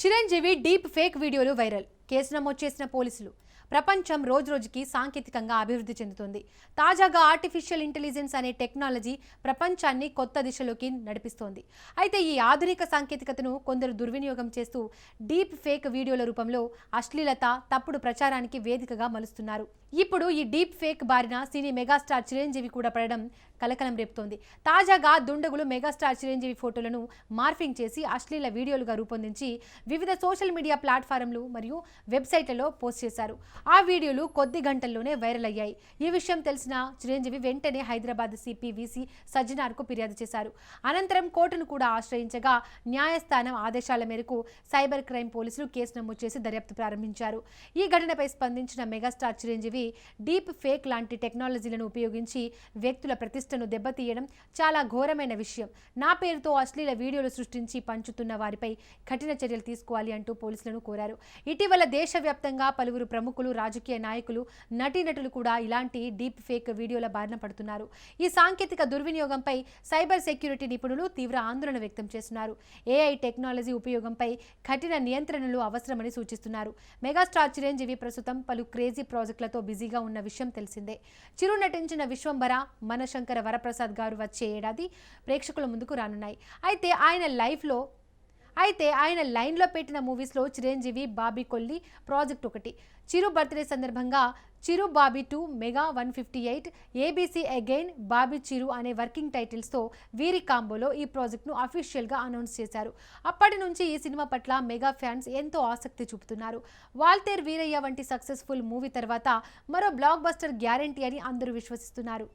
Chiranjeevi deep fake వీడియోలు viral. Case నమోదు చేసిన పోలీసులు. ప్రపంచం రోజురోజుకి సాంకేతికంగా అభివృద్ధి చెందుతుంది. తాజాగా ఆర్టిఫిషియల్ ఇంటెలిజెన్స్ అనే టెక్నాలజీ ప్రపంచాన్ని కొత్త దిశలోకి నడిపిస్తోంది. అయితే ఈ ఆధునిక సాంకేతికతను కొందరు దుర్వినియోగం చేస్తూ డీప్ ఫేక్ వీడియోల రూపంలో అశ్లీలత, తప్పుడు ప్రచారానికి వేదికగా మలుస్తున్నారు. ఇప్పుడు ఈ డీప్ ఫేక్ బారిన సినీ మెగాస్టార్ చిరంజీవి కూడా పడడం కలకలం రేపుతోంది. తాజాగా దుండగులు మెగాస్టార్ చిరంజీవి ఫోటోలను మార్ఫింగ్ చేసి అశ్లీల వీడియోలుగా రూపొందించి వివిధ సోషల్ మీడియా ప్లాట్ఫారంలు మరియు వెబ్సైట్లలో పోస్ట్ చేశారు. ఆ వీడియోలు కొద్ది గంటల్లోనే వైరల్ అయ్యాయి. ఈ విషయం తెలిసిన చిరంజీవి వెంటనే హైదరాబాద్ సిపి విసి సజ్జనార్కు ఫిర్యాదు చేశారు. అనంతరం కోర్టును కూడా ఆశ్రయించగా న్యాయస్థానం ఆదేశాల మేరకు సైబర్ క్రైమ్ పోలీసులు కేసు నమోదు చేసి దర్యాప్తు ప్రారంభించారు. ఈ ఘటనపై స్పందించిన మెగాస్టార్ చిరంజీవి డీప్ ఫేక్ లాంటి టెక్నాలజీలను ఉపయోగించి వ్యక్తుల ప్రతిష్టను దెబ్బతీయడం చాలా ఘోరమైన విషయం. నా పేరుతో అశ్లీల వీడియోలు సృష్టించి పంచుతున్న వారిపై కఠిన చర్యలు తీసుకోవాలి అంటూ పోలీసులను కోరారు. ఇటీవల దేశవ్యాప్తంగా పలువురు ప్రముఖులు, రాజకీయ నాయకులు, నటీనటులు కూడా ఇలాంటి డీప్ ఫేక్ వీడియోల బారిన పడుతున్నారు. ఈ సాంకేతిక దుర్వినియోగంపై సైబర్ సెక్యూరిటీ నిపుణులు తీవ్ర ఆందోళన వ్యక్తం చేస్తున్నారు. ఏఐ టెక్నాలజీ ఉపయోగంపై కఠిన నియంత్రణలు అవసరమని సూచిస్తున్నారు. మెగాస్టార్ చిరంజీవి ప్రస్తుతం పలు క్రేజీ ప్రాజెక్టులతో బిజీగా ఉన్న విషయం తెలిసిందే. చిరు నటించిన విశ్వంబర, మనశంకర వరప్రసాద్ గారు వచ్చే ఏడాది ప్రేక్షకుల ముందుకు రానున్నాయి. అయితే ఆయన లైన్లో పెట్టిన మూవీస్లో చిరంజీవి బాబీ కొల్లి ప్రాజెక్ట్ ఒకటి. చిరు బర్త్డే సందర్భంగా Chiru Bobby 2 mega 158 ABC again Bobby Chiru అనే వర్కింగ్ టైటిల్స్తో వీరి కాంబోలో ఈ ప్రాజెక్ట్ను అఫీషియల్గా అనౌన్స్ చేశారు. అప్పటి నుంచి ఈ సినిమా పట్ల మెగా ఫ్యాన్స్ ఎంతో ఆసక్తి చూపుతున్నారు. వాల్తేర్ వీరయ్య వంటి సక్సెస్ఫుల్ మూవీ తర్వాత మరో బ్లాక్ బస్టర్ గ్యారంటీ అని అందరూ విశ్వసిస్తున్నారు.